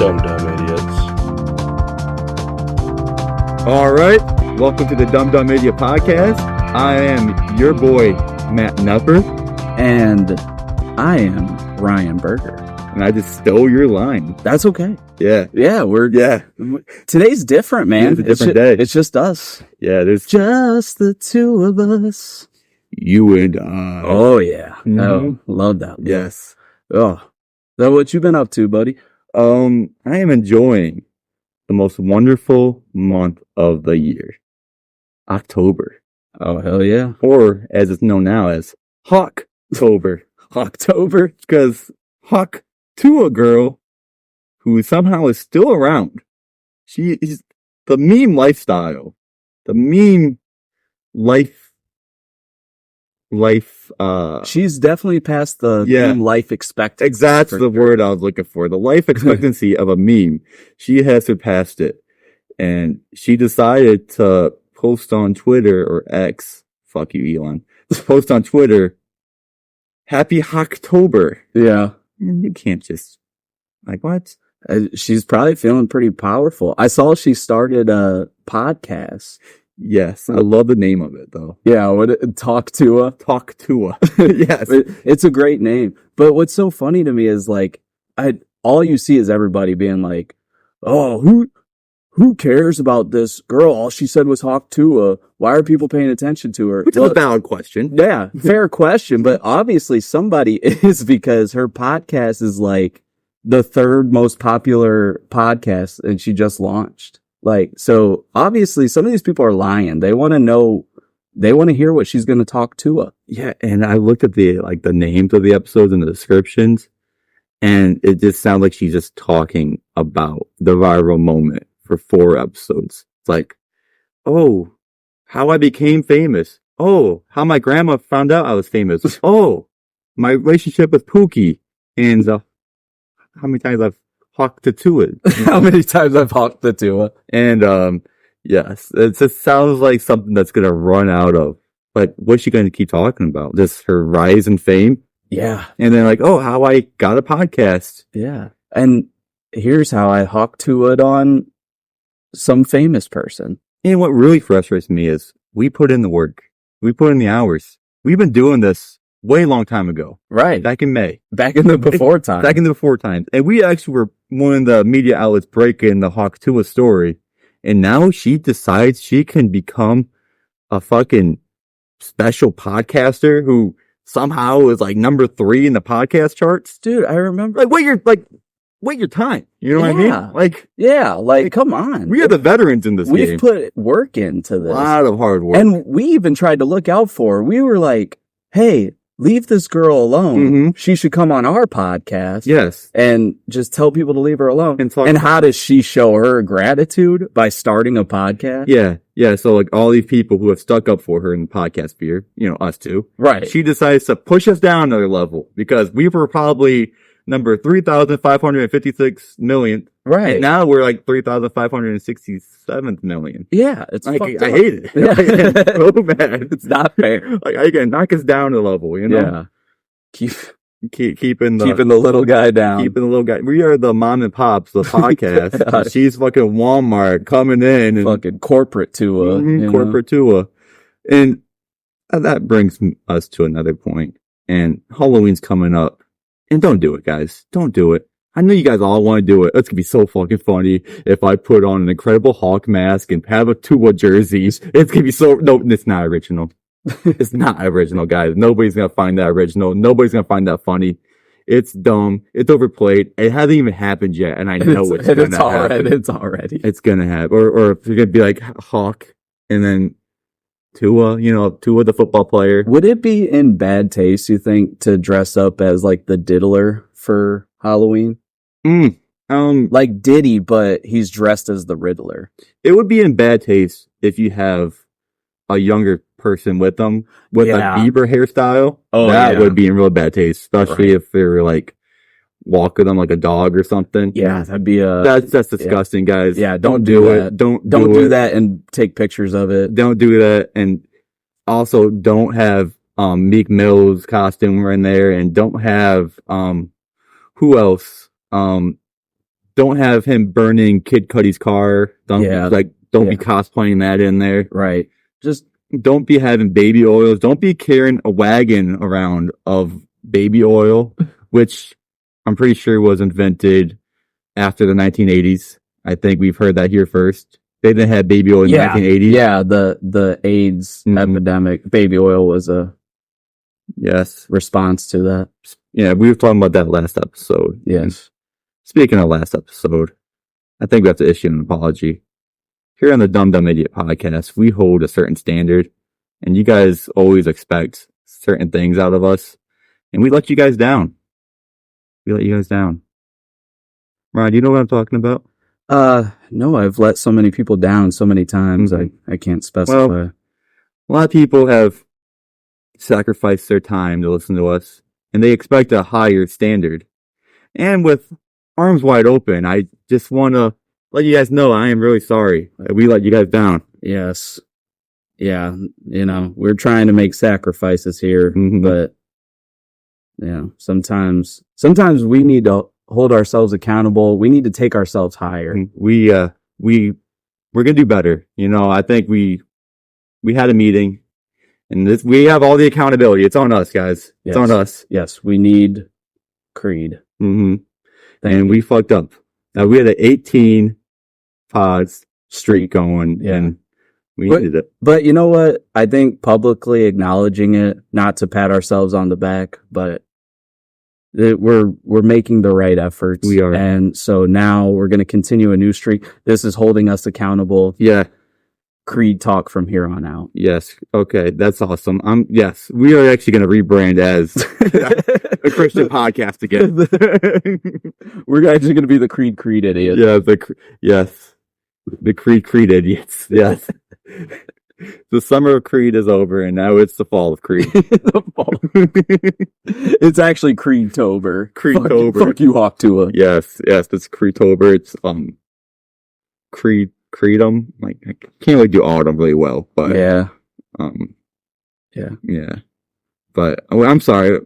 Dumb idiots. All right, welcome to the Dumb Idiot Podcast. I am your boy, Matt Gnepper. And I am Ryan Berger. And I just stole your line. That's okay. Yeah. Today's different, man. It's a different day. It's just us. Yeah, there's Just the two of us. you and I. Oh, yeah. Mhm. Oh, love that. Yes. Oh. So what you been up to, buddy? I am enjoying the most wonderful month of the year. October. Oh, hell yeah. Or as it's known now as Hawktober. Hawktober? Because Hawk Tuah girl, who somehow is still around. She is the meme lifestyle. The meme life, She's definitely past the Yeah. life expectancy. that's the word I was looking for. The life expectancy of a meme. She has surpassed it. And she decided to post on Twitter or X. Fuck you, Elon. Post on Twitter. Happy Hawktober. Yeah. And you can't just what? She's probably feeling pretty powerful. I saw she started a podcast. Yes, I love the name of it though. Yeah, Talk Tuah. Talk Tuah. Yes. It's a great name. But what's so funny to me is all you see is everybody being like, "Oh, who cares about this girl? All she said was Hawk Tuah. Why are people paying attention to her?" Which is a valid question. Yeah, fair question. But obviously somebody is, because her podcast is like the third most popular podcast and she just launched. So obviously some of these people are lying. They want to hear what she's going to talk to. Yeah, and I looked at the names of the episodes and the descriptions, and it just sounds like she's just talking about the viral moment for 4 episodes. It's like, oh, how I became famous. Oh, how my grandma found out I was famous. Oh, my relationship with Pookie, and how many times I've hawked to it. How many times I've hawked the Tuah. And yes, it just sounds like something that's gonna run out of. What's she gonna keep talking about? Just her rise in fame? Yeah. And then oh, how I got a podcast. Yeah. And here's how I hawk to it on some famous person. And what really frustrates me is we put in the work. We put in the hours. We've been doing this way long time ago. Right. Back in May. Back in the before time. Back in the before times. And we actually were one of the media outlets breaking the Hawk Tuah story. And now she decides she can become a fucking special podcaster who somehow is number 3 in the podcast charts. Dude, I remember. Wait your time. You know what I mean? Come on. We are the veterans in this game. We've put work into this. A lot of hard work. And we even tried to look out for her. We were like, hey, leave this girl alone. Mm-hmm. She should come on our podcast. Yes. And just tell people to leave her alone. And how does she show her gratitude? By starting a podcast? Yeah. Yeah. So all these people who have stuck up for her in the podcast sphere, us too. Right. She decides to push us down another level because we were probably number 3,556 million. Right. And now we're 3,567th million. Yeah. It's I fucked hate it. Yeah. So bad. It's not fair. I can knock us down a level, Yeah. Keeping the little guy down. Keeping the little guy. We are the mom and pops, the podcast. Yeah. She's fucking Walmart coming in and fucking corporate Tuah. Corporate Tuah. And that brings us to another point. And Halloween's coming up. And don't do it, guys. Don't do it. I know you guys all want to do it. It's going to be so fucking funny if I put on an Incredible Hulk mask and have a Tuah jersey. It's going to be no, it's not original. It's not original, guys. Nobody's going to find that original. Nobody's going to find that funny. It's dumb. It's overplayed. It hasn't even happened yet. And I know it's going to happen. It's already. It's going to happen. Or if you're going to be like Hawk and then Tuah, Tuah the football player. Would it be in bad taste, you think, to dress up as the diddler for Halloween? Like Diddy, but he's dressed as the Riddler. It would be in bad taste if you have a younger person with them with a Bieber hairstyle. Oh, that would be in real bad taste, especially if they were walking them like a dog or something. Yeah, that'd be that's disgusting, guys. Yeah, don't do that. Don't do that and take pictures of it. Don't do that, and also don't have Meek Mill's costume in there, and don't have who else? don't have him burning Kid Cudi's car. Don't be cosplaying that in there. Right. Just don't be having baby oils. Don't be carrying a wagon around of baby oil, which I'm pretty sure was invented after the 1980s. I think we've heard that here first. They didn't have baby oil in the 1980s. Yeah, the AIDS epidemic. Baby oil was a response to that. Yeah, we were talking about that last episode. Yes. And speaking of last episode, I think we have to issue an apology. Here on the Dumb Dumb Idiot podcast, we hold a certain standard, and you guys always expect certain things out of us, and we let you guys down. Ron, do you know what I'm talking about? No, I've let so many people down so many times, I can't specify. Well, a lot of people have sacrificed their time to listen to us, and they expect a higher standard. And with arms wide open, I just want to let you guys know I am really sorry that we let you guys down. Yes. Yeah, we're trying to make sacrifices here, but sometimes we need to hold ourselves accountable. We need to take ourselves higher. We're going to do better. I think we had a meeting, and we have all the accountability. It's on us, guys. It's on us. Yes, we need Creed. And we fucked up. Now we had an 18 pods streak going, and we needed it. But you know what? I think publicly acknowledging it, not to pat ourselves on the back, but we're making the right efforts. We are. And so now we're going to continue a new streak. This is holding us accountable. Yeah. Creed talk from here on out. Yes. Okay. That's awesome. Yes, we are actually going to rebrand as a Christian podcast again. We're actually going to be the Creed idiots. Yeah. The Creed idiots. Yes. The summer of Creed is over, and now it's the fall of Creed. It's actually Creedtober. Creedtober. Fuck you, Hawk Tuah. Yes, it's Creedtober. It's Creedum. Like, I can't really do all of them really well, but yeah. But I'm sorry.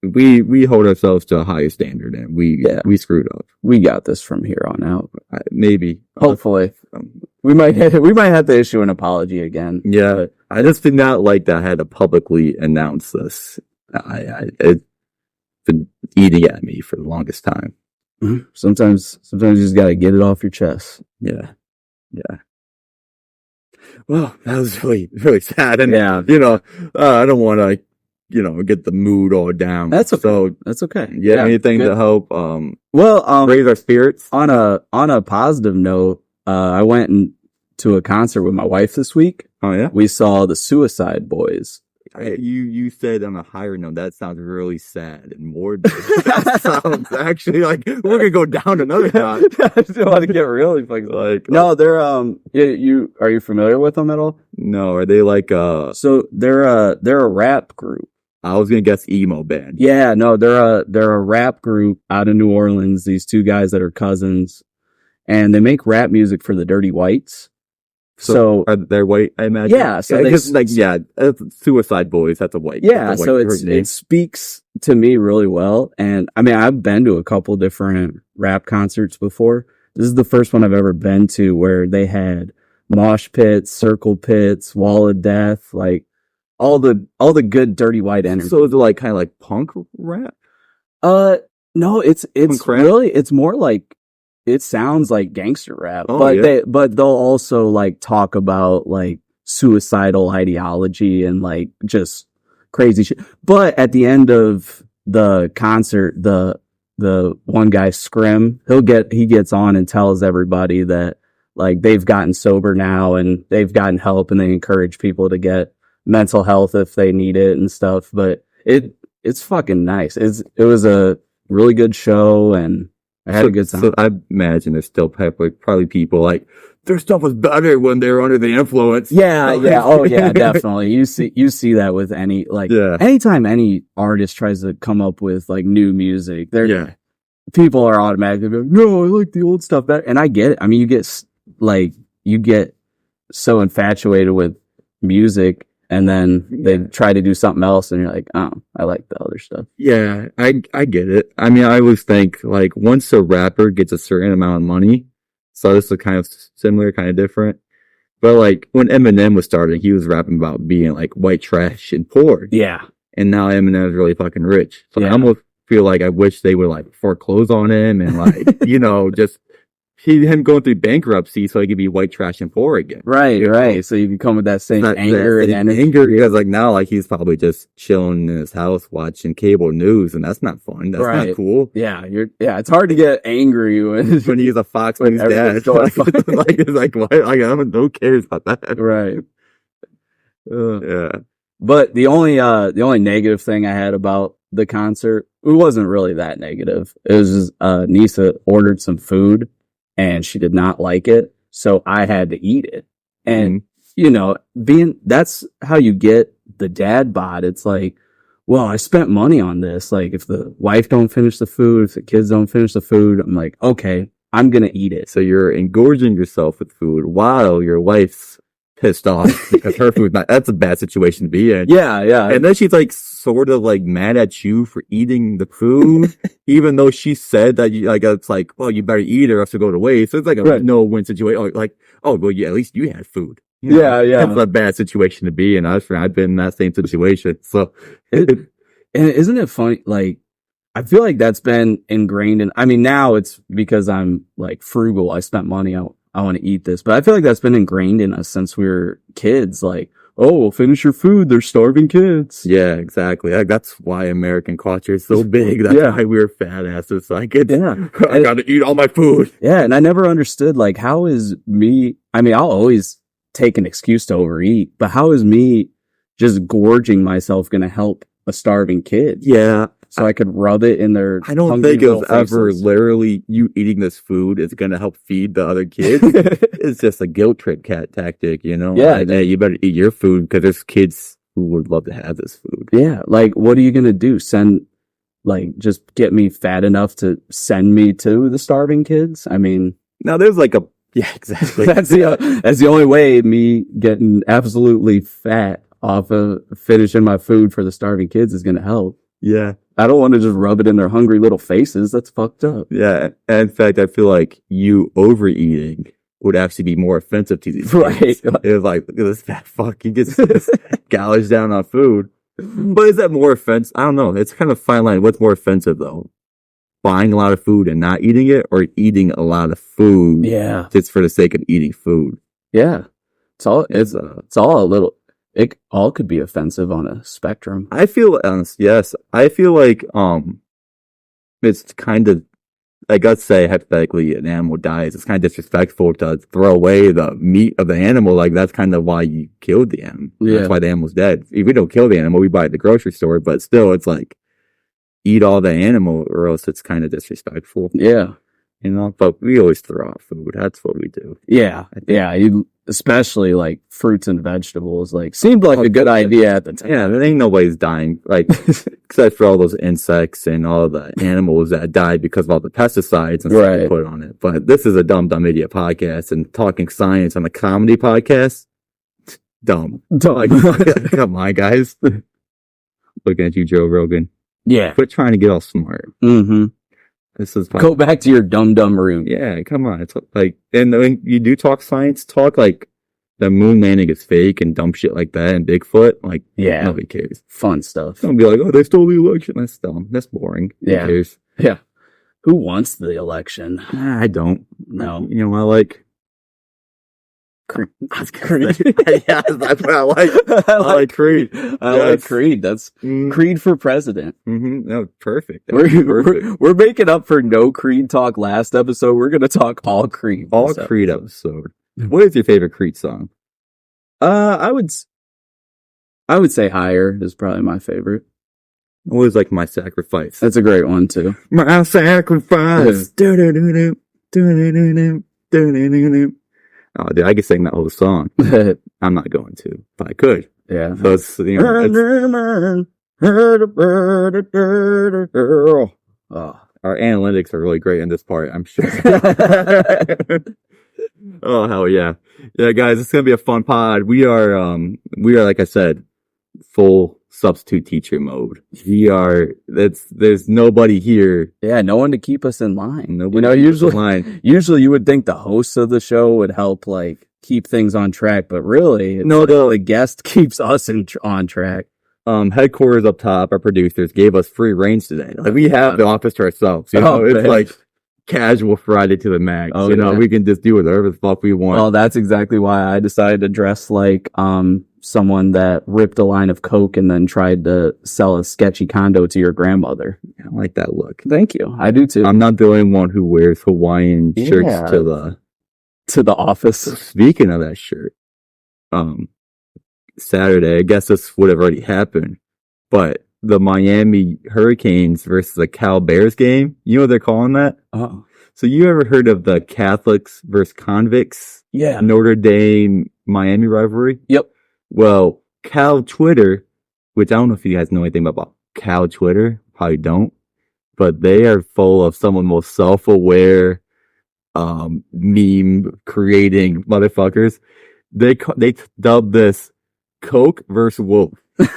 We hold ourselves to a higher standard, and we screwed up. We got this from here on out. Maybe, hopefully, we might have to issue an apology again. Yeah, but I just did not like that I had to publicly announce this. It's been eating at me for the longest time. Sometimes you just gotta get it off your chest. Yeah. Well, that was really, really sad, and I don't want to, get the mood all down. That's okay. So that's okay. Yeah. Anything to help? Raise our spirits. On a positive note, I went to a concert with my wife this week. Oh yeah. We saw the Suicide Boys. You said on a higher note, that sounds really sad and morbid. That sounds actually like we're gonna go down another notch. I just want to get really fucking no, they're are you familiar with them at all? No, are they like so they're a rap group. I was gonna guess emo band. Yeah, no, they're a rap group out of New Orleans. These two guys that are cousins, and they make rap music for the Dirty Whites. So are they white? I imagine. Yeah, so Suicide Boys. That's a white. Yeah, so it speaks to me really well. And I mean, I've been to a couple different rap concerts before. This is the first one I've ever been to where they had mosh pits, circle pits, wall of death, like all the good Dirty White energy. So is it like kind of like punk rap? No, it's really it's more like. It sounds like gangster rap, but they'll also like talk about like suicidal ideology and like just crazy shit. But at the end of the concert, the one guy Scrim, he gets on and tells everybody that like they've gotten sober now and they've gotten help and they encourage people to get mental health if they need it and stuff. But it's fucking nice. It was a really good show and I had a good time. So I imagine there's still probably people like their stuff was better when they were under the influence. Yeah. Oh yeah, definitely. You see that with anytime any artist tries to come up with like new music, people are automatically like, no, I like the old stuff better. And I get it. I mean, you get so infatuated with music and then they try to do something else, and you're like, oh, I like the other stuff. Yeah, I get it. I mean, I always think like once a rapper gets a certain amount of money, so this is kind of similar, kind of different. But like when Eminem was starting, he was rapping about being like white trash and poor. Yeah. And now Eminem's really fucking rich. So Yeah. I almost feel like I wish they would like foreclose on him and like, you know, just him going through bankruptcy so he could be white trash and poor again. Right, You know? right. So you can come with that same anger and energy. Anger, because like now, like he's probably just chilling in his house watching cable news, and that's not fun. That's not cool. Yeah, it's hard to get angry when he's a Fox News dad. Like what? Like who cares about that? Right. Yeah. But the only negative thing I had about the concert, it wasn't really that negative. It was just, Nisa ordered some food and she did not like it, so I had to eat it. And you know, that's how you get the dad bod. It's like, well, I spent money on this. Like, if the wife don't finish the food, if the kids don't finish the food, I'm like, okay, I'm gonna eat it. So you're engorging yourself with food while your wife's pissed off because her food's not. That's a bad situation to be in. Yeah. And then she's like sort of like mad at you for eating the food, even though she said that you like it's like, well, you better eat it or else it'll go to waste. So it's like a no-win situation. Like, oh, well, yeah, at least you had food. You know? Yeah. That's a bad situation to be in. I've been in that same situation. So, and isn't it funny? Like, I feel like that's been ingrained in. I mean, now it's because I'm like frugal. I spent money. I want to eat this, but I feel like that's been ingrained in us since we were kids. Like, oh, well, finish your food. They're starving kids. Yeah, exactly. Like, that's why American culture is so big. That's why we're fat asses. So I gotta eat all my food. Yeah. And I never understood, like, how is me, I mean, I'll always take an excuse to overeat, but how is me just gorging myself going to help a starving kid? Yeah. So I could rub it in their I don't think it was ever literally you eating this food is going to help feed the other kids. It's just a guilt trip tactic, you know? Yeah. Like, hey, you better eat your food because there's kids who would love to have this food. Yeah. Like, what are you going to do? Just get me fat enough to send me to the starving kids? I mean, now there's like exactly. That's the only way me getting absolutely fat off of finishing my food for the starving kids is going to help. Yeah. I don't want to just rub it in their hungry little faces. That's fucked up. Yeah. And in fact, I feel like you overeating would actually be more offensive to these kids. Right. It was like, look at this fat fuck. He gets gouged down on food. But is that more offensive? I don't know. It's kind of fine line. What's more offensive though? Buying a lot of food and not eating it, or eating a lot of food just for the sake of eating food? Yeah. It's all a little, it all could be offensive on a spectrum. I feel yes. I feel like it's kind of, like, let's say hypothetically an animal dies, it's kind of disrespectful to throw away the meat of the animal. Like, that's kind of why you killed the animal. Yeah. That's why the animal's dead. If we don't kill the animal, we buy it at the grocery store, but still it's like, eat all the animal or else it's kind of disrespectful. Yeah. You know, but we always throw out food. That's what we do. Yeah. Yeah. Especially like fruits and vegetables, like seemed like a good idea at the time. Yeah. There ain't nobody's dying, like, except for all those insects and all the animals that died because of all the pesticides and stuff they put on it. But this is a dumb idiot podcast, and talking science on a comedy podcast. Dumb. Like, come on, guys. Looking at you, Joe Rogan. Yeah. Quit trying to get all smart. Mm-hmm. This is go back to your dumb room. Yeah, come on. It's like, and when you do talk science, talk like the moon landing is fake and dumb shit like that, and Bigfoot. Like, nobody cares. Fun stuff. Don't be like, oh, they stole the election. That's dumb. That's boring. Yeah. Who cares? Yeah. Who wants the election? I don't. No. You know, I like Creed. Yeah, that's what I like. I like Creed. I like Creed. That's Creed for president. Mm-hmm. No, perfect. We're making up for no Creed talk last episode. We're gonna talk all Creed. All Creed episode. What is your favorite Creed song? I would say Higher is probably my favorite. What is like My Sacrifice? That's a great one too. My Sacrifice. Oh, dude, I could sing that whole song. I'm not going to, but I could. Yeah. So it's, you know, our analytics are really great in this part, I'm sure. Oh hell yeah. Yeah, guys, it's gonna be a fun pod. We are like I said, full substitute teacher mode. There's nobody here. Yeah, no one to keep us in line. Nobody Usually you would think the host of the show would help like keep things on track, but really it's the guest keeps us on track. Headquarters up top, our producers gave us free range today. Like we have the office to ourselves. You know, it's like casual Friday to the max. We can just do whatever the fuck we want. Well, that's exactly why I decided to dress like someone that ripped a line of coke and then tried to sell a sketchy condo to your grandmother. I like that look. Thank you. I do too. I'm not the only one who wears Hawaiian shirts to the office. Speaking of that shirt, Saturday, I guess this would have already happened, but the Miami Hurricanes versus the Cal Bears game, you know what they're calling that? Oh. So you ever heard of the Catholics versus convicts? Yeah. Notre Dame Miami rivalry? Yep. Well, Cal Twitter, which I don't know if you guys know anything about Cal Twitter, probably don't, but they are full of some of the most self-aware, meme creating motherfuckers. They dubbed this Coke versus Wolf. And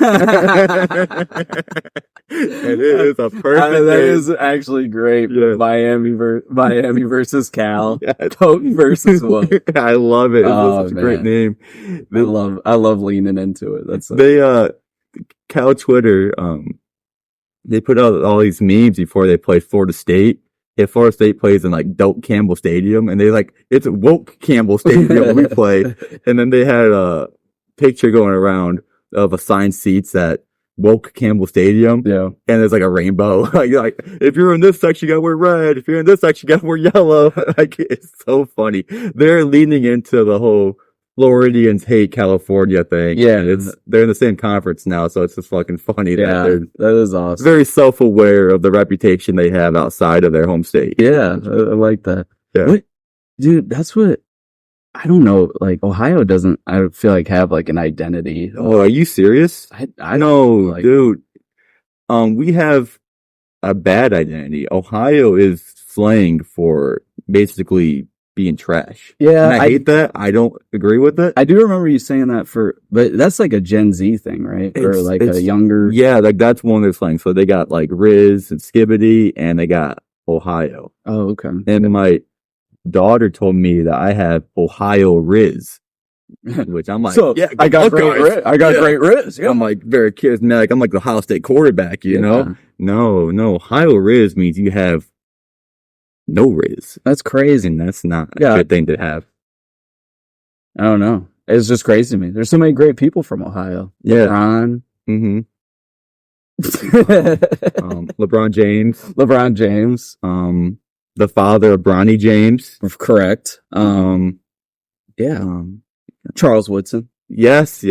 it is a perfect that is actually great. Yeah. Miami versus Cal. Yeah. Coke versus Wolf. I love it. It's such a great name. I love leaning into it. That's Cal Twitter, they put out all these memes before they play Florida State. If Florida State plays in like Dope Campbell Stadium, and they like, it's Woke Campbell Stadium we play. And then they had a picture going around of assigned seats at Woke Campbell Stadium. Yeah. And there's like a rainbow. like, if you're in this section, you gotta wear red. If you're in this section, you gotta wear yellow. Like, it's so funny. They're leaning into the whole Floridians hate California thing. Yeah. And they're in the same conference now, so it's just fucking funny that is awesome. Very self-aware of the reputation they have outside of their home state. Yeah, I like that. Yeah. Dude, that's what, I don't know, like, Ohio doesn't, I feel like, have, like, an identity. Oh, are you serious? I know, like, dude. We have a bad identity. Ohio is slang for basically being trash. Yeah. And I hate that. I don't agree with it. I do remember you saying that but that's like a Gen Z thing, right? Or like a younger. Yeah, like that's one of their slangs. So they got like Riz and Skibbity, and they got Ohio. Oh, okay. And my daughter told me that I have Ohio Riz, which I'm like, so, yeah, I got great Riz. Yeah. I'm like very charismatic. I'm like the Ohio State quarterback, you know? No, Ohio Riz means you have no Riz. That's crazy. And that's not a good thing to have. I don't know. It's just crazy to me. There's so many great people from Ohio. Yeah. LeBron. Mm-hmm. LeBron James. The father of Bronny James. Correct. Charles Woodson. Yes.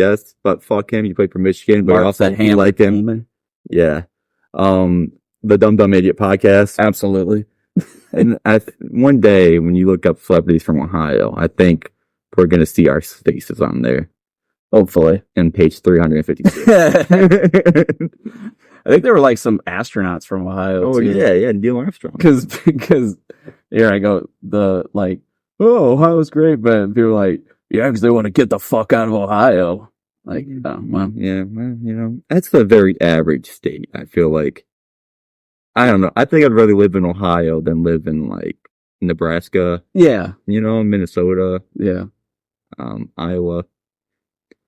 But fuck him. He played for Michigan, but Mark also like him. Yeah. The Dumb Dumb Idiot podcast. Absolutely. And one day when you look up celebrities from Ohio, I think we're going to see our faces on there. Hopefully. In page 356. I think there were like some astronauts from Ohio. Oh, too. Yeah, Neil Armstrong. Because here I go, Ohio's great, but people are like, yeah, because they want to get the fuck out of Ohio. Like, oh, well. Yeah, well, you know, that's a very average state, I feel like. I don't know. I think I'd rather live in Ohio than live in like Nebraska. Yeah. You know, Minnesota. Yeah. Iowa.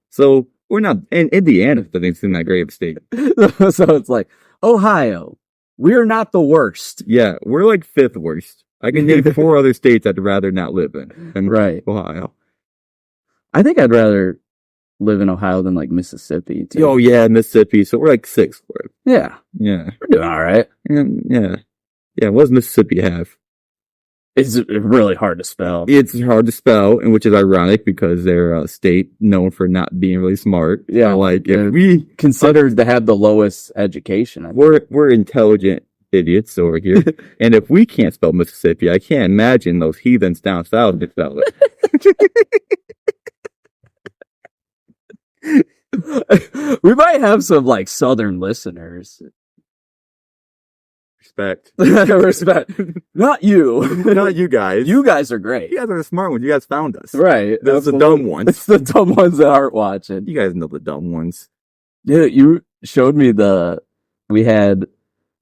So we're not, and Indiana doesn't seem that great of a state. So it's like, Ohio, we're not the worst. Yeah, we're like fifth worst. I can name 4 other states I'd rather not live in than Ohio. I think I'd rather live in Ohio than like Mississippi too. Oh yeah, Mississippi. So we're like 6th worst. Yeah. We're doing all right. Yeah. What does Mississippi have? It's really hard to spell. It's hard to spell, and which is ironic because they're a state known for not being really smart. Yeah, so like if we considered to have the lowest education, we're intelligent idiots over here, and if we can't spell Mississippi, I can't imagine those heathens down south can spell it. We might have some like southern listeners. respect. Respect. Not you. Not you guys. You guys are great. You guys are the smart ones. You guys found us. Right. That's the dumb ones. It's the dumb ones that aren't watching. You guys know the dumb ones. Yeah, you showed me we had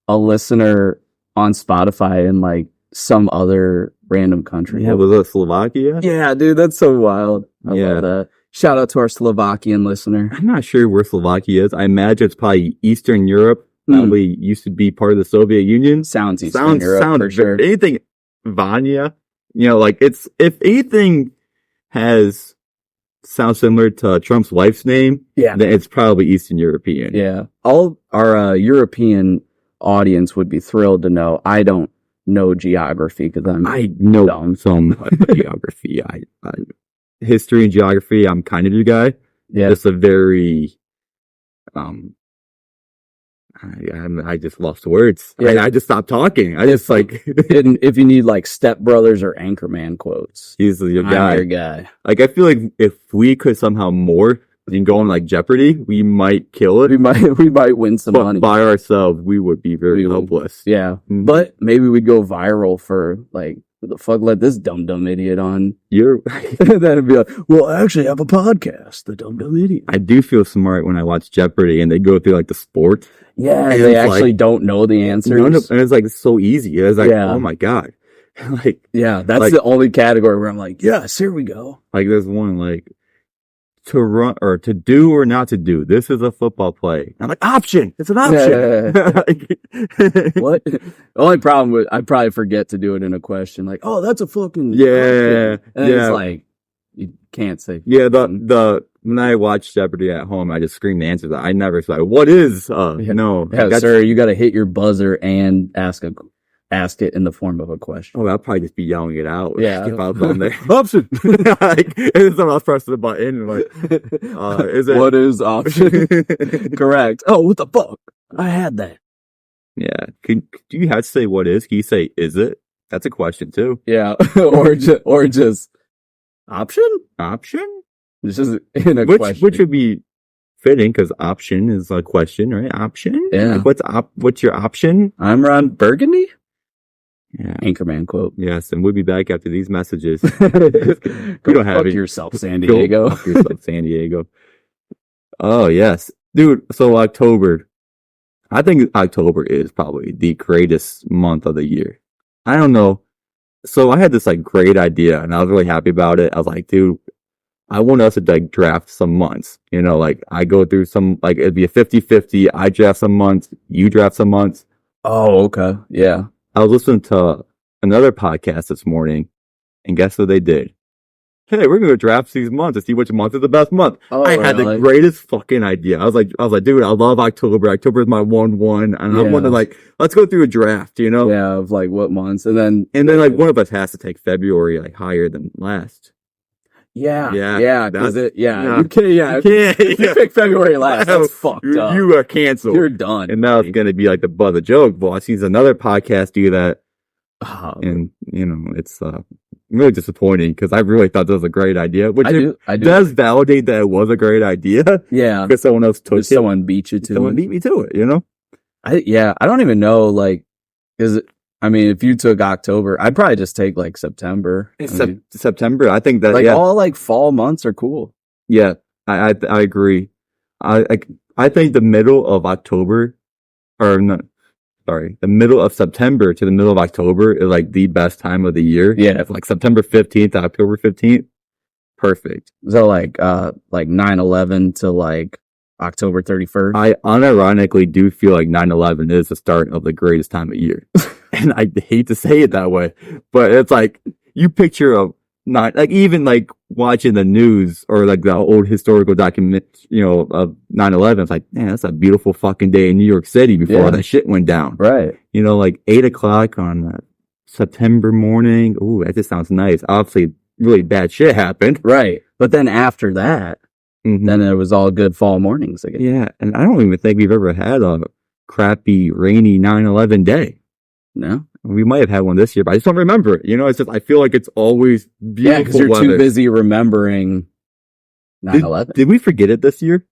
a listener on Spotify in like some other random country. Yeah, was it Slovakia? Yeah, dude, that's so wild. I love that. Shout out to our Slovakian listener. I'm not sure where Slovakia is. I imagine it's probably Eastern Europe. Probably used to be part of the Soviet Union. Sounds Eastern Europe for sure. Anything Vanya, like if anything sounds similar to Trump's wife's name, then it's probably Eastern European. Yeah. All our European audience would be thrilled to know I don't know geography because I know some geography. I history and geography, I'm kind of your guy. Yeah. Just a very I just lost words. Yeah. I just stopped talking. I just like if you need like Step Brothers or Anchorman quotes, he's your guy. I'm your guy. Like I feel like if we could somehow more and go on like Jeopardy, we might kill it. We might win some money. By ourselves, we would be very helpless. Yeah. Mm-hmm. But maybe we'd go viral for like, who the fuck let this dumb idiot on? That'd be like, well, I actually have a podcast, the dumb idiot. I do feel smart when I watch Jeopardy and they go through like the sport. Yeah, and they actually don't know the answers. And it's like so easy. It's like, oh my God. Like, yeah, that's like, the only category where I'm like, yes, here we go. Like there's one like to run or to do or not to do. This is a football play. I'm like, option. It's an option. What? The only problem with I'd probably forget to do it in a question. Like, oh, that's a fucking option. And it's like you can't say. Yeah, when I watch Jeopardy at home, I just scream the answers. I never say, what is no. Yeah, sir, you gotta hit your buzzer and ask it in the form of a question. Oh, I'll probably just be yelling it out. Yeah. If I was on there. Option. Like, and someone else presses the button and like, is it? What is option? Correct. Oh, what the fuck? I had that. Yeah. Do you have to say what is? Can you say, is it? That's a question too. Yeah. or just option? Option? It's just in a question. Which would be fitting because option is a question, right? Option? Yeah. Like, what's your option? I'm Ron Burgundy. Yeah. Anchorman quote. Yes, and we'll be back after these messages. You don't have yourself, San Diego. Fuck yourself, San Diego. Oh yes, dude. So October, I think October is probably the greatest month of the year. I don't know. So I had this like great idea, and I was really happy about it. I was like, dude, I want us to like draft some months. Like I go through some like it'd be a 50-50. I draft some months, you draft some months. Oh, okay, yeah. I was listening to another podcast this morning, and guess what they did? Hey, we're gonna draft these months to see which month is the best month. Oh, I had the greatest fucking idea. I was like, dude, I love October. October is my 1-1, and I want to like, let's go through a draft. Yeah, of like what months, and then like one of us has to take February like higher than last. Yeah. That's it. Yeah, you can't. If you pick February last, that's fucked up. You are canceled. You're done. And now it's gonna be like the butt of the joke. Well, I seen another podcast do that, and it's really disappointing because I really thought that was a great idea. Which I do. Does validate that it was a great idea. Yeah, because someone else took it. Someone beat you to it. Someone beat me to it. I don't even know. Like, if you took October, I'd probably just take like September. September, I think that like all like fall months are cool. Yeah, I agree. I think the middle of October, the middle of September to the middle of October is like the best time of the year. Yeah, like September 15th to October 15th, perfect. So like 9/11 to like October 31st. I unironically do feel like 9/11 is the start of the greatest time of year. And I hate to say it that way, but it's like you picture even like watching the news or like the old historical document, of 9/11. It's like, man, that's a beautiful fucking day in New York City before that shit went down. Right. Like 8:00 on that September morning. Ooh, that just sounds nice. Obviously, really bad shit happened. Right. But then after that, then it was all good fall mornings again. Yeah. And I don't even think we've ever had a crappy, rainy 9/11 day. No, we might have had one this year, but I just don't remember it. It's just I feel like it's always beautiful. Yeah, because you're too busy remembering 9/11. Did we forget it this year?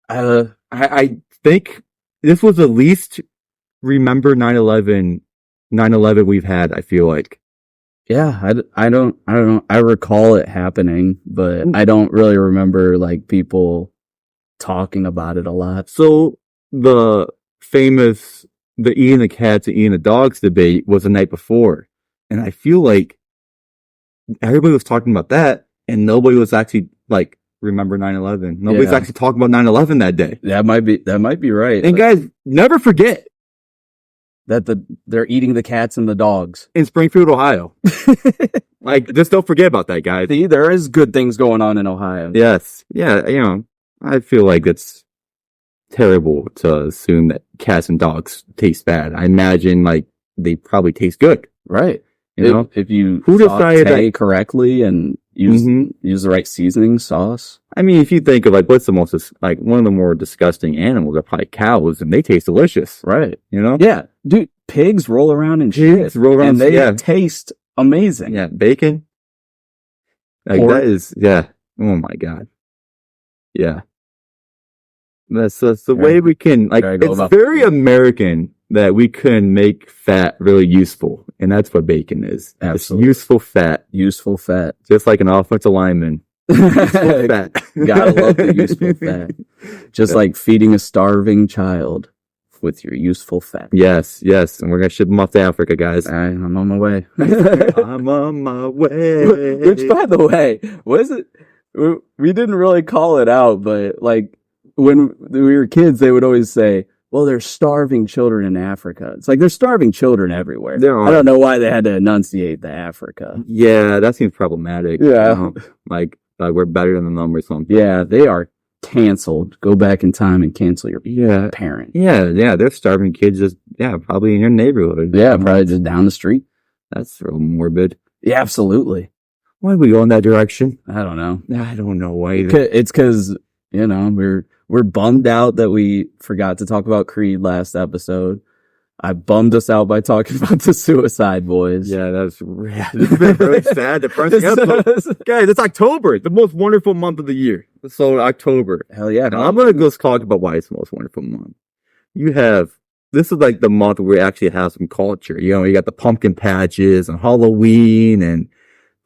I think this was the least remember 9/11 we've had, I feel like. Yeah, I don't know. I recall it happening, but I don't really remember like people talking about it a lot. So the famous the eating the cats and eating the dogs debate was the night before. And I feel like everybody was talking about that and nobody was actually like remember 9/11. Nobody's actually talking about 9/11 that day. That might be right. And guys, never forget that they're eating the cats and the dogs in Springfield, Ohio. Like, just don't forget about that, guys. See, there is good things going on in Ohio. Yes. Yeah, I feel like it's terrible to assume that cats and dogs taste bad. I imagine, like, they probably taste good. Right. If you who decided that correctly and use the right seasoning sauce. I mean, if you think of like what's the most like one of the more disgusting animals are probably cows, and they taste delicious, right? Yeah, dude, pigs roll around and shit, and they taste amazing. Yeah, bacon, like pork. That is, oh my god, yeah. That's the way we can like. It's very American that we can make fat really useful, and that's what bacon is. Absolutely, it's useful fat, just like an offensive lineman. Useful fat. Gotta love the useful fat. Just like feeding a starving child with your useful fat. Yes, and we're gonna ship them off to Africa, guys. I'm on my way. I'm on my way. Which, by the way, was it? We didn't really call it out, but like when we were kids, they would always say, well, there's starving children in Africa. It's like there's starving children everywhere. I don't know why they had to enunciate the Africa. Yeah, that seems problematic. Yeah. Like we're better than the number or something. Yeah, they are canceled. Go back in time and cancel your parent. Yeah, they're starving kids just, probably in your neighborhood. Yeah, probably just down the street. That's real morbid. Yeah, absolutely. Why did we go in that direction? I don't know. I don't know either. It's because, we're bummed out that we forgot to talk about Creed last episode. I bummed us out by talking about the Suicide Boys. Yeah, it's been really sad. Depressing episode. Guys, it's October, the most wonderful month of the year. So October. Hell yeah. Now, I'm going to just talk about why it's the most wonderful month. This is like the month where we actually have some culture. You got the pumpkin patches and Halloween and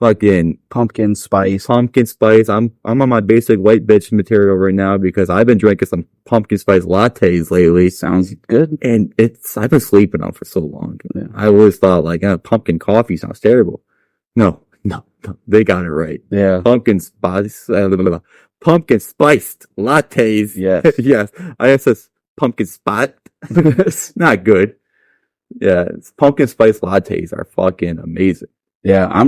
fucking pumpkin spice. I'm on my basic white bitch material right now because I've been drinking some pumpkin spice lattes lately. Sounds good. And I've been sleeping on for so long. Yeah. I always thought like pumpkin coffee sounds terrible. No, they got it right. Yeah. Pumpkin spiced lattes. Yes. Yes. I says pumpkin spot. Not good. Yeah. Pumpkin spice lattes are fucking amazing. Yeah.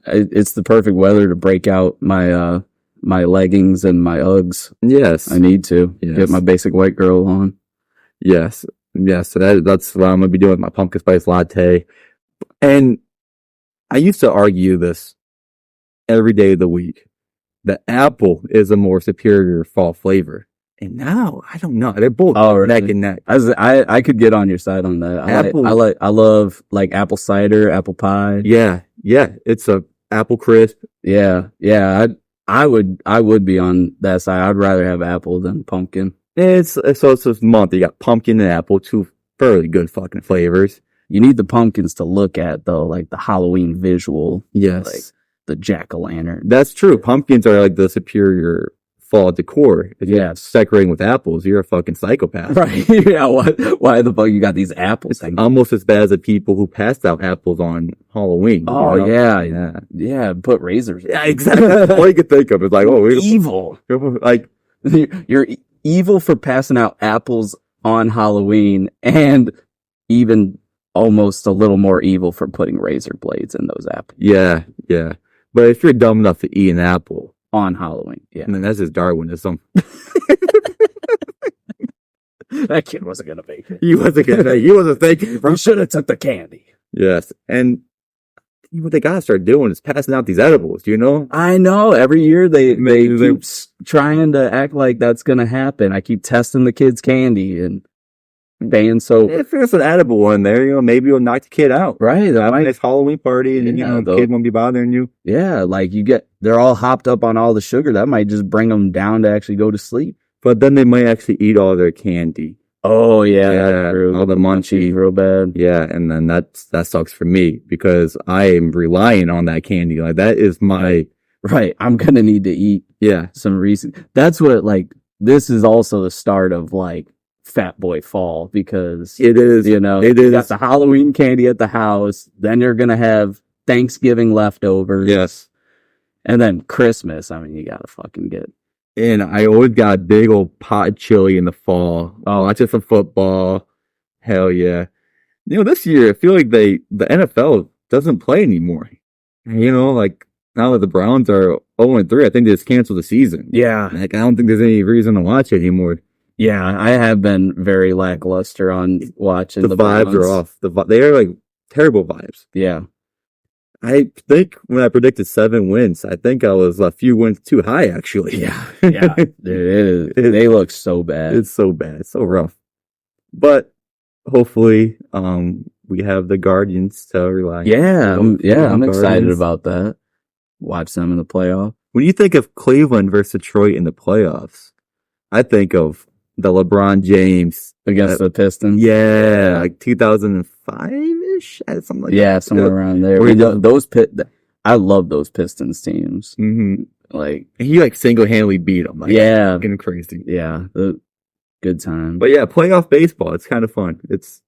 It's the perfect weather to break out my my leggings and my Uggs. Yes. I need to get my basic white girl on. Yes. So that's what I'm going to be doing with my pumpkin spice latte. And I used to argue this every day of the week. The apple is a more superior fall flavor. And now, I don't know. They're both neck and neck. I could get on your side on that. I love like apple cider, apple pie. Yeah. It's a apple crisp. Yeah. I would be on that side. I'd rather have apple than pumpkin. It's this month. You got pumpkin and apple, two fairly good fucking flavors. You need the pumpkins to look at though, like the Halloween visual. Yes. Like the jack-o'-lantern. That's true. Pumpkins are like the superior fall decor. If you're decorating with apples, you're a fucking psychopath. Right. Yeah. Why the fuck you got these apples? It's almost as bad as the people who passed out apples on Halloween. Oh, yeah. Put razors. Yeah, exactly. All you could think of is like, evil. Like, you're evil for passing out apples on Halloween and even almost a little more evil for putting razor blades in those apples. Yeah. But if you're dumb enough to eat an apple on Halloween, then that's just Darwinism. That kid wasn't gonna make it. He wasn't thinking. You should have took the candy. Yes, and what they gotta start doing is passing out these edibles. I know. Every year they keep trying to act like that's gonna happen. I keep testing the kids' candy and staying sober. If there's an edible in there, maybe you'll knock the kid out. Right. Have a nice Halloween party and the kid won't be bothering you. Yeah, like they're all hopped up on all the sugar. That might just bring them down to actually go to sleep. But then they might actually eat all their candy. Oh yeah, true. all the munchies. Real bad. Yeah, and then that sucks for me because I am relying on that candy. Like that is my Right. I'm gonna need to eat yeah. some recent. That's what like. This is also the start of like Fat Boy Fall because It is. you know It you is. got the Halloween candy at the house. Then you're gonna have Thanksgiving leftovers. Yes. And then Christmas. I mean, you gotta fucking get. And I always got a big old pot of chili in the fall. Oh, watching some football. Hell yeah. You know, this year I feel like the NFL doesn't play anymore. You know, like now that the Browns are 0-3, I think they just canceled the season. Yeah. Like I don't think there's any reason to watch it anymore. Yeah, I have been very lackluster on watching The vibes are off. They are like terrible vibes. Yeah. I think when I predicted 7 wins, I think I was a few wins too high actually. Yeah. Dude, they look so bad. It's so bad. It's so rough. But hopefully, we have the Guardians to rely on. I'm excited about that. Watch them in the playoff. When you think of Cleveland versus Detroit in the playoffs, I think of the LeBron James Against the Pistons. Yeah, like 2005-ish, something like that. Yeah, somewhere around there. I love those Pistons teams. Mm-hmm. Like he like single-handedly beat them. Like, yeah, fucking crazy. Yeah, good time. But yeah, playoff baseball, it's kind of fun. It's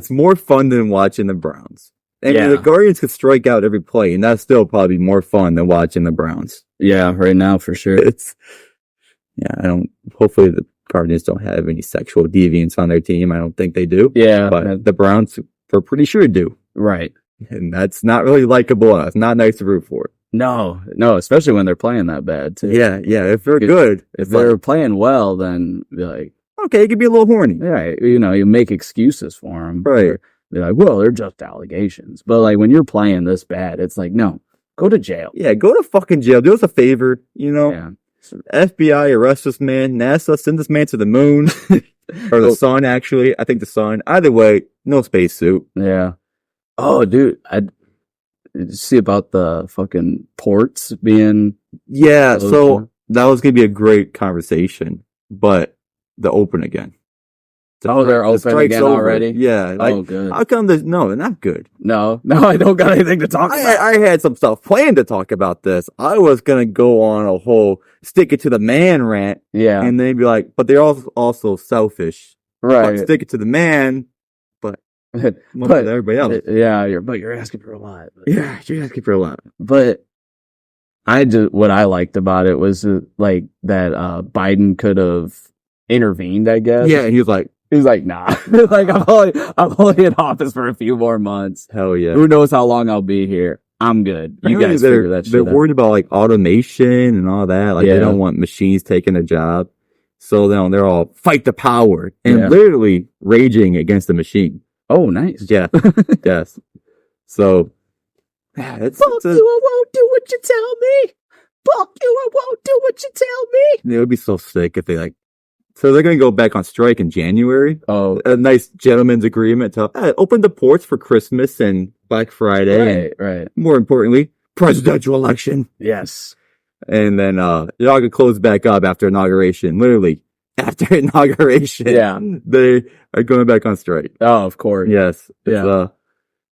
more fun than watching the Browns. I mean, the Guardians could strike out every play, and that's still probably more fun than watching the Browns. Yeah, right now for sure. Hopefully the Guardians don't have any sexual deviance on their team. I don't think they do. Yeah. But the Browns, we're pretty sure do. Right. And that's not really likable. It's not nice to root for. No, especially when they're playing that bad too. Yeah. If they're good. If they're playing well, then be like, okay, it could be a little horny. Right. You know, you make excuses for them. Right. They're like, well, they're just allegations. But like when you're playing this bad, it's like, no, go to jail. Yeah, go to fucking jail. Do us a favor, you know? Yeah. FBI, arrest this man. NASA, send this man to the moon. Or the sun, actually. I think the sun. Either way, no spacesuit. Yeah. Oh, dude. Did you see about the fucking ports being... Yeah, so that was going to be a great conversation. But they're open again. They're open again already? Yeah. Like, good. How come no, they're not good. No, I don't got anything to talk about. I had some stuff planned to talk about this. I was going to go on a whole stick it to the man rant. Yeah. And they'd be like, but they're also selfish. Right. Stick it to the man, but everybody else. Yeah, you're asking for a lot. Yeah, you're asking for a lot. But what I liked about it was like that Biden could have intervened, I guess. Yeah, and he was like, nah. Like I'm only in office for a few more months. Hell yeah. Who knows how long I'll be here? I'm good. You guys figure that shit They're out. worried about like automation and all that. Like they don't want machines taking a job. So they're all fight the power and literally raging against the machine. Oh, nice. Yeah. Yes. So it's you, I won't do what you tell me. Fuck you, I won't do what you tell me. It would be so sick if they so they're going to go back on strike in January. Oh. A nice gentleman's agreement to open the ports for Christmas and Black Friday. Right. More importantly, presidential election. Yes. And then y'all can close back up after inauguration. Literally, after inauguration. Yeah. They are going back on strike. Oh, of course. Yes. It's,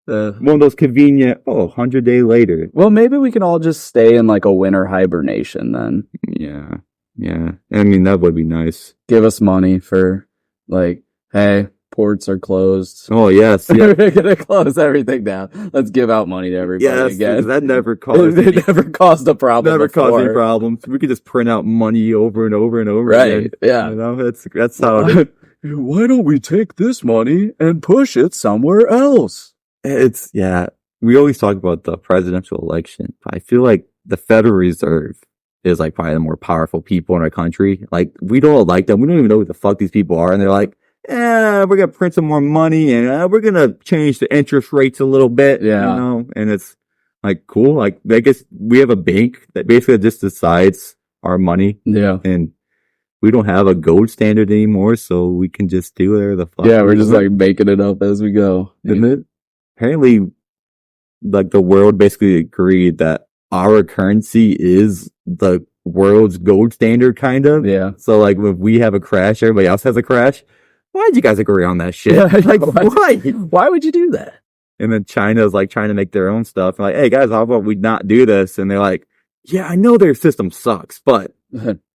one of those convenient, 100-day later. Well, maybe we can all just stay in like a winter hibernation then. Yeah. Yeah. I mean, that would be nice. Give us money for like, hey, ports are closed. Oh, yes. Yeah. We're going to close everything down. Let's give out money to everybody again. That never caused It never caused a problem. Never caused any problems. We could just print out money over and over and over again. Yeah. You know, that's how it is. Why don't we take this money and push it somewhere else? We always talk about the presidential election, but I feel like the Federal Reserve is like probably the more powerful people in our country. Like, we don't like them. We don't even know who the fuck these people are. And they're like, we're going to print some more money and we're going to change the interest rates a little bit. Yeah. You know, and it's like, cool. Like, I guess we have a bank that basically just decides our money. Yeah. And we don't have a gold standard anymore, so we can just do whatever the fuck. Yeah, we're just like making it up as we go. Isn't it? Apparently, like the world basically agreed that our currency is the world's gold standard, kind of. Yeah. So like if we have a crash, everybody else has a crash. why'd you guys agree on that shit? Yeah, Like, why? Why would you do that? And then China's like trying to make their own stuff. Like, hey guys, how about we not do this? And they're like, yeah, I know their system sucks, but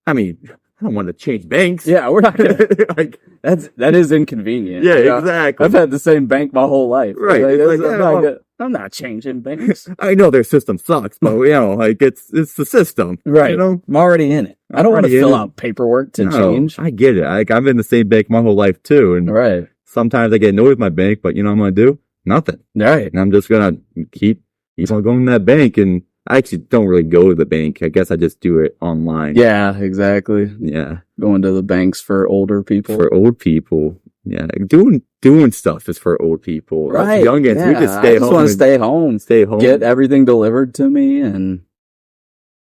I mean, I don't want to change banks. Yeah, we're not gonna. Like, that is inconvenient. yeah, You know? exactly. I've had the same bank my whole life. Right. Like, Like, I'm not changing banks. I know their system sucks, but like it's the system. Right. You know? I'm already in it. I don't want to Already in fill it. out paperwork to No, change. I get it. Like, I've been in the same bank my whole life too. And Right. sometimes I get annoyed with my bank, but you know what I'm going to do? Nothing. Right. And I'm just going to keep on going to that bank. And I actually don't really go to the bank. I guess I just do it online. Yeah, exactly. Yeah. Going to the banks for older people. For old people. Yeah. Doing stuff is for old people. Right. Us youngins, we Yeah, just I stay just home. want to stay home. Stay home. Get everything delivered to me and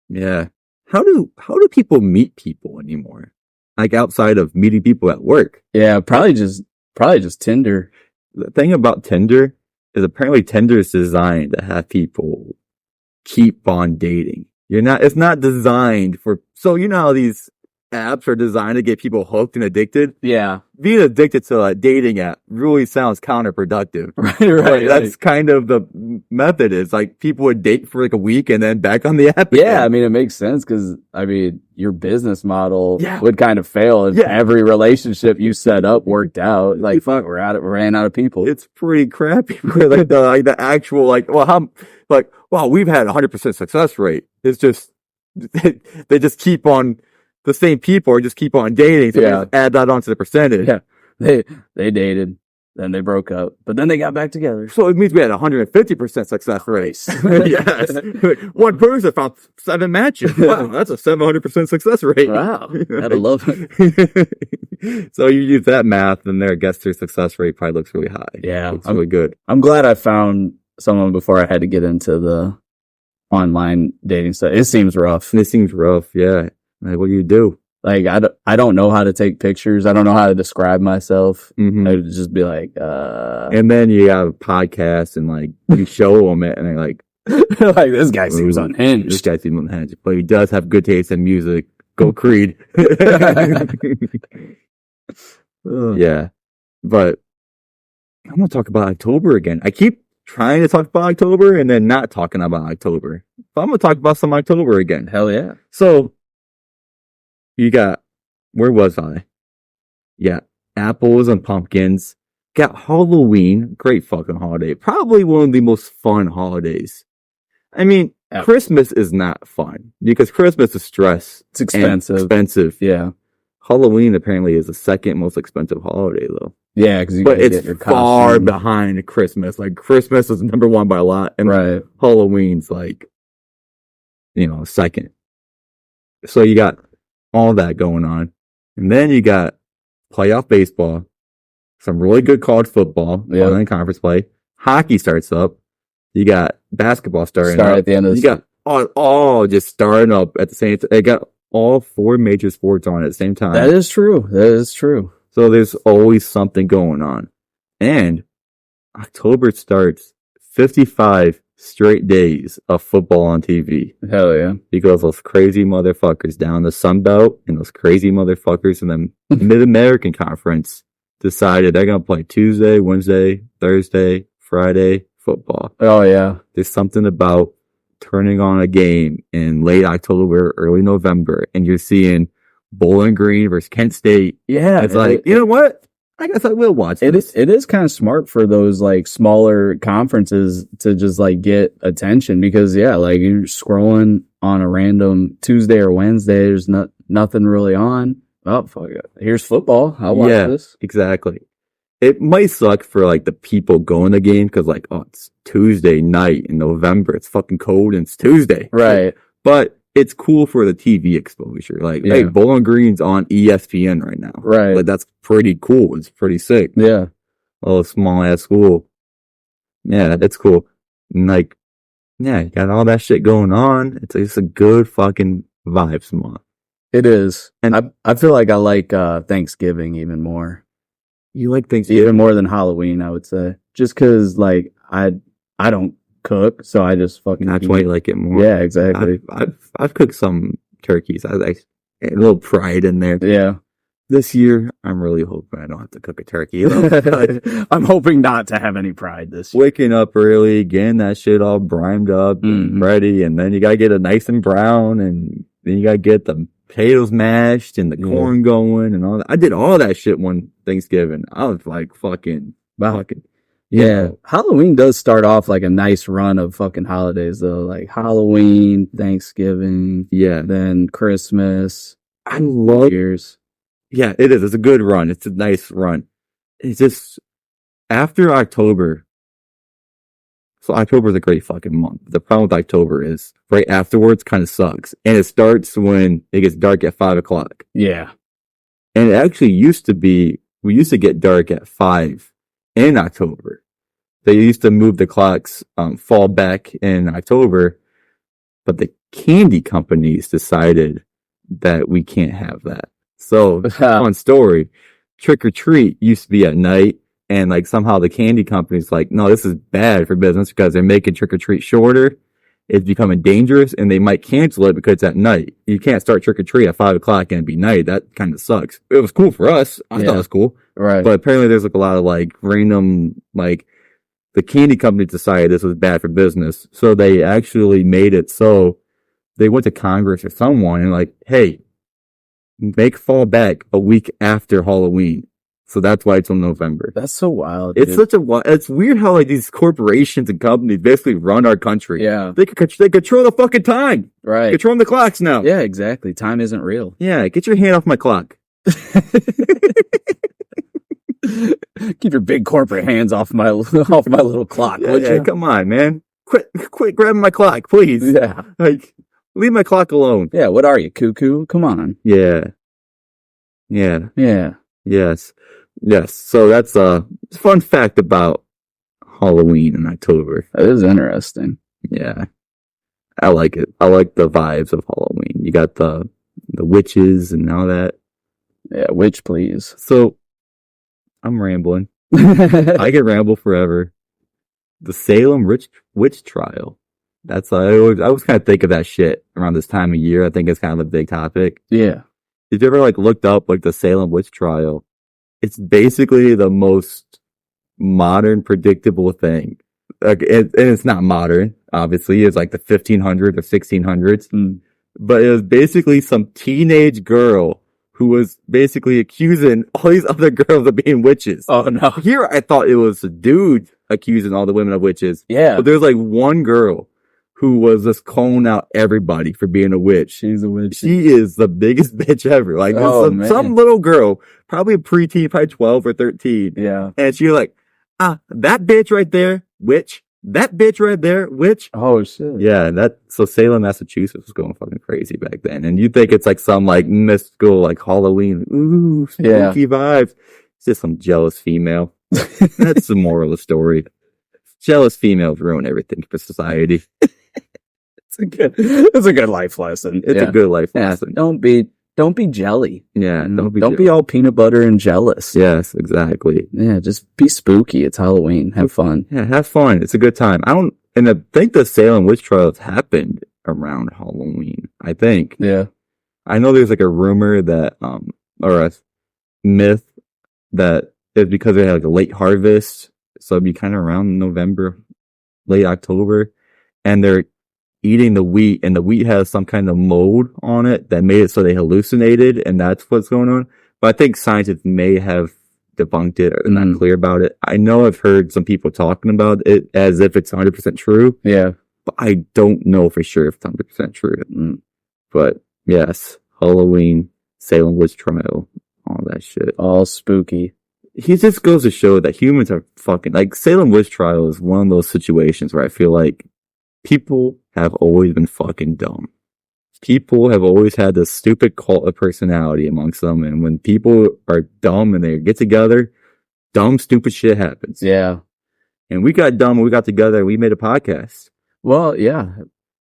Yeah. How do people meet people anymore? Like outside of meeting people at work. yeah, probably just Tinder. The thing about Tinder is apparently Tinder is designed to have people keep on dating. It's not designed so you know how these apps are designed to get people hooked and addicted? Yeah. Being addicted to a dating app really sounds counterproductive. Right, Like, that's kind of the method. Is like people would date for like a week and then back on the app. Yeah, again. I mean, it makes sense because, I mean, your business model Yeah. would kind of fail if Yeah. every relationship you set up worked out. Like, fuck, we ran out of people. It's pretty crappy. Like the actual we've had 100% success rate. It's just they just keep on the same people or just keep on dating. So Yeah. they just add that onto the percentage. Yeah. They dated, then they broke up, but then they got back together. So it means we had 150% success rate. Yes. One person found 7 matches. Wow, that's a 700% success rate. Wow. Gotta love it. So you use that math, and I guess their success rate probably looks really high. Yeah. It's really good. I'm glad I found someone before I had to get into the online dating stuff. It seems rough. It seems rough, yeah. Like, what do you do? Like, I don't know how to take pictures. I don't know how to describe myself. Mm-hmm. I would just be like, And then you have a podcast, and like you show them it, and they're like, like, this guy seems "Ooh, unhinged. This guy seems unhinged, but he does have good taste in music. Go Creed." Yeah, but I'm gonna talk about October again. I keep trying to talk about October and then not talking about October. But I'm gonna talk about some October again. Hell yeah. So you got, where was I? Yeah, apples and pumpkins. Got Halloween, great fucking holiday. Probably one of the most fun holidays. I mean, Yeah. Christmas is not fun because Christmas is stress. It's expensive. And expensive. Yeah. Halloween apparently is the second most expensive holiday though. Yeah, because you But gotta it's get your far costume. behind Christmas. Like Christmas is number one by a lot, and Right. Halloween's like, second. So you got all that going on, and then you got playoff baseball, some really good college football, Yeah. online conference play. Hockey starts up. You got basketball starting Start up. at the end of the You got all just starting up at the same time. They got all 4 major sports on at the same time. That is true. That is true. So there's always something going on. And October starts 55 straight days of football on TV. Hell yeah. Because those crazy motherfuckers down the Sun Belt and those crazy motherfuckers in the Mid-American Conference decided they're going to play Tuesday, Wednesday, Thursday, Friday football. Oh yeah. There's something about turning on a game in late October, early November, and you're seeing Bowling Green versus Kent State. Yeah. It's like, you know what? I guess I will watch this. It is kind of smart for those like smaller conferences to just like get attention because like you're scrolling on a random Tuesday or Wednesday, there's nothing really on. Oh fuck it. Here's football. I'll watch this. Exactly. It might suck for like the people going to the game because like, oh, it's Tuesday night in November. It's fucking cold and it's Tuesday. Right. But it's cool for the TV exposure. Like, Yeah. hey, Bowling Green's on ESPN right now. Right. Like, that's pretty cool. It's pretty sick. Yeah. Oh, small ass school. Yeah, that's cool. And like, yeah, you got all that shit going on. It's a good fucking vibes month. It is. And- And I feel like I like Thanksgiving even more. You like things Even more than Halloween, I would say. Just cause like I don't cook, so I just fucking That's eat. why you like it more. Yeah, exactly. I've cooked some turkeys. I like a little pride in there. Yeah. This year, I'm really hoping I don't have to cook a turkey. Like, I'm hoping not to have any pride this year. waking up early, getting that shit all primed up and ready, and then you gotta get it nice and brown, and then you gotta get the potatoes mashed and the corn going and all that. I did all that shit one Thanksgiving. I was like fucking. Yeah. Halloween does start off like a nice run of fucking holidays though. Like Halloween, Thanksgiving, Yeah. then Christmas, I love. Year's. Yeah, it is. It's a good run. It's a nice run. It's just after October. So October is a great fucking month. The problem with October is right afterwards kind of sucks. And it starts when it gets dark at 5:00. Yeah. And it actually used to be, we used to get dark at 5 in October. They used to move the clocks, fall back in October, but the candy companies decided that we can't have that. So, fun story. Trick or treat used to be at night, and like somehow the candy companies like, no, this is bad for business because they're making trick or treat shorter. It's becoming dangerous, and they might cancel it because it's at night. You can't start trick or treat at 5:00 and it be night. That kind of sucks. It was cool for us. I thought it was cool. Right. But apparently there's like a lot of like random, like the candy company decided this was bad for business. So they actually made it so they went to Congress or someone and like, hey, make fall back a week after Halloween. So that's why it's in November. That's so wild. It's such it's weird how like these corporations and companies basically run our country. Yeah. They control the fucking time. Right. Control the clocks now. Yeah, exactly. Time isn't real. Yeah. Get your hand off my clock. Keep your big corporate hands off my little clock. Yeah, come on, man. Quit grabbing my clock, please. Yeah. Like, leave my clock alone. Yeah, what are you, cuckoo? Come on. Yeah. Yeah. Yeah. Yes. Yes. So that's a fun fact about Halloween in October. That is interesting. Yeah. I like it. I like the vibes of Halloween. You got the witches and all that. Yeah, witch please. So I'm rambling. I can ramble forever. The Salem witch trial. That's I always kind of think of that shit around this time of year. I think it's kind of a big topic. Yeah. If you ever like looked up like the Salem witch trial, it's basically the most modern, predictable thing. Like, and it's not modern, obviously. It's like the 1500s or 1600s. But it was basically some teenage girl who was basically accusing all these other girls of being witches. Oh, no. Here, I thought it was a dude accusing all the women of witches. Yeah. But there's like one girl who was just calling out everybody for being a witch. She's a witch. She is the biggest bitch ever. Like, some little girl, probably a preteen, probably 12 or 13. Yeah. And she's like, that bitch right there, witch. That bitch right there, witch. Oh, shit. Yeah, so Salem, Massachusetts was going fucking crazy back then. And you think it's like some like mystical, like Halloween, ooh, spooky vibes. It's just some jealous female. That's the moral of the story. Jealous females ruin everything for society. It's a good life lesson. It's a good life lesson. Don't be jelly. Yeah, don't be all peanut butter and jealous. Yes, exactly. Yeah, just be spooky. It's Halloween. Have fun. Yeah, have fun. It's a good time. I think the Salem witch trials happened around Halloween. I think. Yeah. I know there's like a rumor that, or a myth that it's because they had like a late harvest. So it'd be kind of around November, late October. And they're eating the wheat, and the wheat has some kind of mold on it that made it so they hallucinated, and that's what's going on. But I think scientists may have debunked it or not clear about it. I know I've heard some people talking about it as if it's 100% true. Yeah. But I don't know for sure if it's 100% true. But yes, Halloween, Salem witch trial, all that shit. All spooky. He just goes to show that humans are fucking, like, Salem witch trial is one of those situations where I feel like people have always been fucking dumb. People have always had this stupid cult of personality amongst them, and when people are dumb and they get together, dumb, stupid shit happens. Yeah. And we got dumb and we got together and we made a podcast. Well, yeah.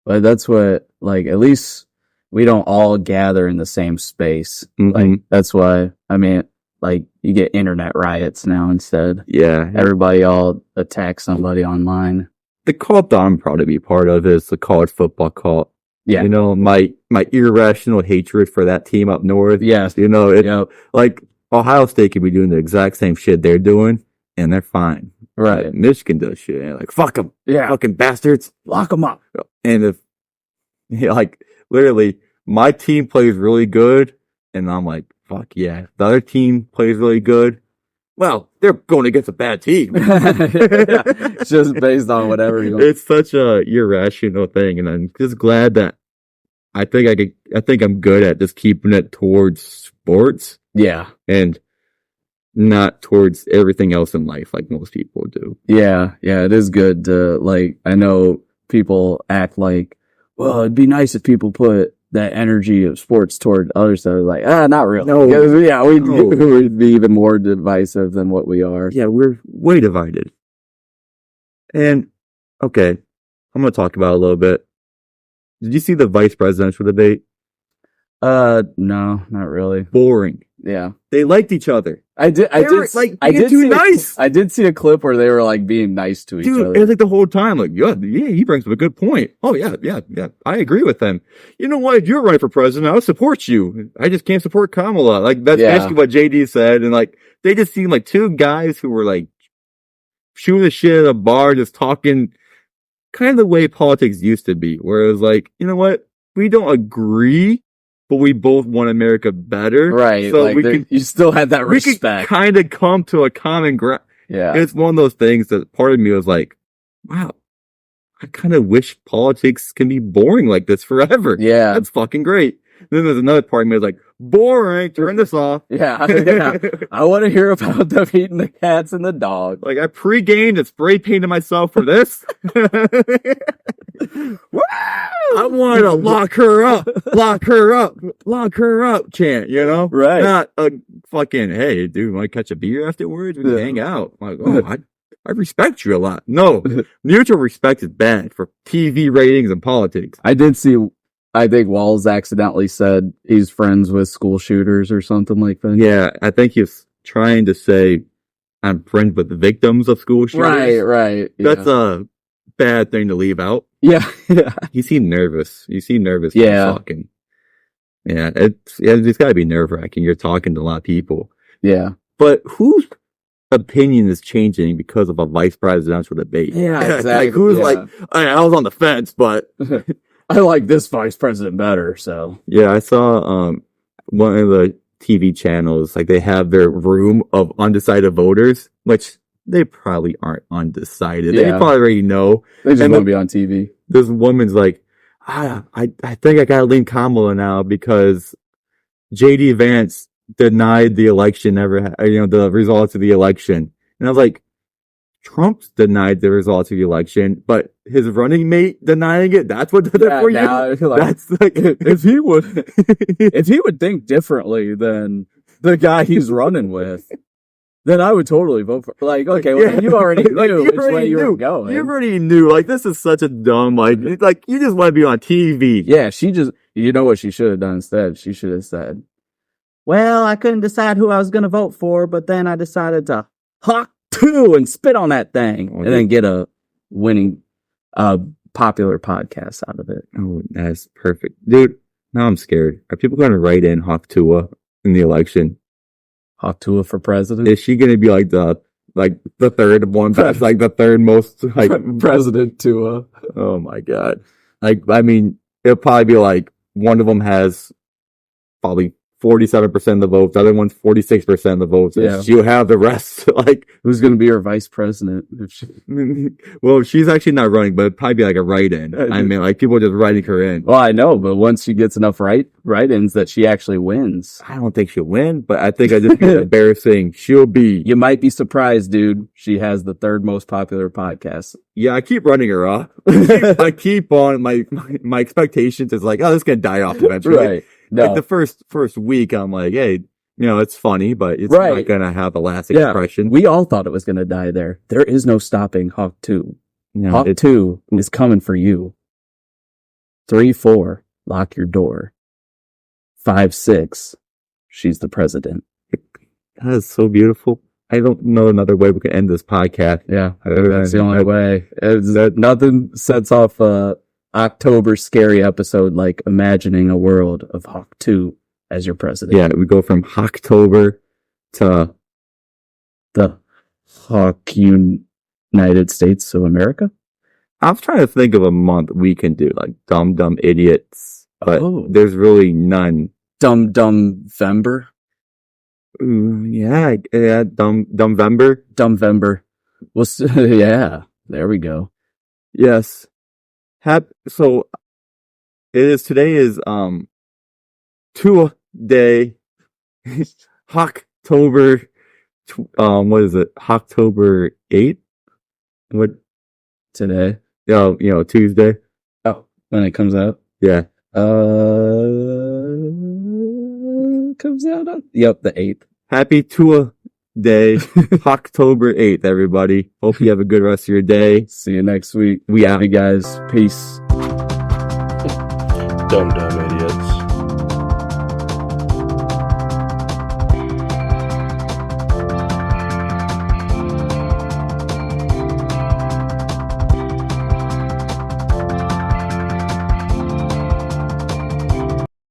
But that's what, like, at least we don't all gather in the same space. Like, that's why, I mean, like, you get internet riots now instead. Yeah. Everybody all attack somebody online. The cult that I'm proud to be part of is the college football cult. Yeah. You know, my irrational hatred for that team up north. Yes. You know, like Ohio State could be doing the exact same shit they're doing, and they're fine. Right. Like, Michigan does shit, and like, fuck them. Yeah. Fucking bastards. Lock them up. And if, like, literally, my team plays really good, and I'm like, fuck yeah. The other team plays really good. Well, they're going against a bad team. It's just based on whatever you want. It's such a irrational thing, and I'm just glad that I think I'm good at just keeping it towards sports. Yeah. And not towards everything else in life like most people do. Yeah. Yeah. It is good to, like, I know people act like, well, it'd be nice if people put that energy of sports toward other stuff. Like, not really. No. Yeah, we'd be even more divisive than what we are. Yeah, we're way divided. And, okay, I'm going to talk about it a little bit. Did you see the vice presidential debate? No, not really. Boring. Yeah. They liked each other. I did Too nice. I did see a clip where they were like being nice to each other. Dude, it was like the whole time, like, yeah, he brings up a good point. Oh, yeah, I agree with him. You know what? If you're running for president, I'll support you. I just can't support Kamala. Like, that's basically what JD said. And like, they just seemed like two guys who were like shooting the shit at a bar, just talking kind of the way politics used to be, where it was like, you know what? We don't agree, but we both want America better. Right. So like you still had that respect. We could kind of come to a common ground. Yeah. It's one of those things that part of me was like, wow, I kind of wish politics can be boring like this forever. Yeah. That's fucking great. Then there's another part of me that's like, boring, turn this off. Yeah. I want to hear about them eating the cats and the dog. Like, I pre-gamed and spray painted myself for this. I wanted to lock her up chant, you know? Right. Not a fucking, hey, dude, want to catch a beer afterwards? We can hang out. I'm like, oh, I respect you a lot. No, mutual respect is bad for TV ratings and politics. I think Walls accidentally said he's friends with school shooters or something like that. Yeah, I think he's trying to say I'm friends with the victims of school shooters. Right. Yeah. That's a bad thing to leave out. Yeah. You seem nervous. Yeah. Talking. Yeah, it's got to be nerve-wracking. You're talking to a lot of people. Yeah. But whose opinion is changing because of a vice presidential debate? Yeah, exactly. Like, who's like, I was on the fence, but I like this vice president better, so. Yeah, I saw one of the TV channels, like they have their room of undecided voters, which they probably aren't undecided. Yeah. They probably already know. They just want to be on TV. This woman's like, I think I gotta lean Kamala now because JD Vance denied the election the results of the election. And I was like, Trump's denied the results of the election, but his running mate denying it, that's what did it for you? Like, that's like, if he would think differently than the guy he's running with, then I would totally vote for, like, okay, well, you already knew which way you were going. You already knew, like, this is such a dumb, like, you just want to be on TV. Yeah, you know what she should have done instead? She should have said, well, I couldn't decide who I was going to vote for, but then I decided to Hawk Tuah and spit on that thing and then get a winning, popular podcast out of it. Oh, that's perfect. Dude, now I'm scared. Are people going to write in Hawk Tuah in the election? Hawk Tuah for president? Is she going to be like the third one? That's like the third most like President Tuah. Oh my God. Like, I mean, it'll probably be like one of them has probably 47% of the votes. The other one's 46% of the votes. Yeah. She'll have the rest. Like, who's going to be her vice president? Well, she's actually not running, but it'd probably be like a write-in. I mean, like people are just writing her in. Well, I know, but once she gets enough write-ins that she actually wins. I don't think she'll win, but I think I just think it's embarrassing. She'll be. You might be surprised, dude. She has the third most popular podcast. Yeah, I keep running her off. I keep on my expectations is like, oh, this is gonna die off eventually. Right. No. Like the first week, I'm like, hey, it's funny, but it's not gonna have a lasting impression. We all thought it was gonna die there. There is no stopping Hawk 2. Hawk 2 is coming for you. 3-4, lock your door. 5-6, she's the president. That is so beautiful. I don't know another way we can end this podcast. Yeah, that's the only way. Nothing sets off a Hawktober scary episode, like imagining a world of Hawk 2 as your president. Yeah, we go from Hawktober to The Hawk United States of America. I was trying to think of a month we can do, like dumb idiots, but Oh. there's really none. Dumb Vember. Yeah, Dumbvember. Dumbvember. Well, yeah, there we go. Yes. So today is Tuah Day, Hawktober. What is it? Hawktober 8th? What? Today. Tuesday. Oh, when it comes out. Yeah. Comes out on the 8th. Happy Tuah Day, Hawktober 8th, everybody. Hope you have a good rest of your day. See you next week. We out. Hey guys. Peace. Dumb idiots.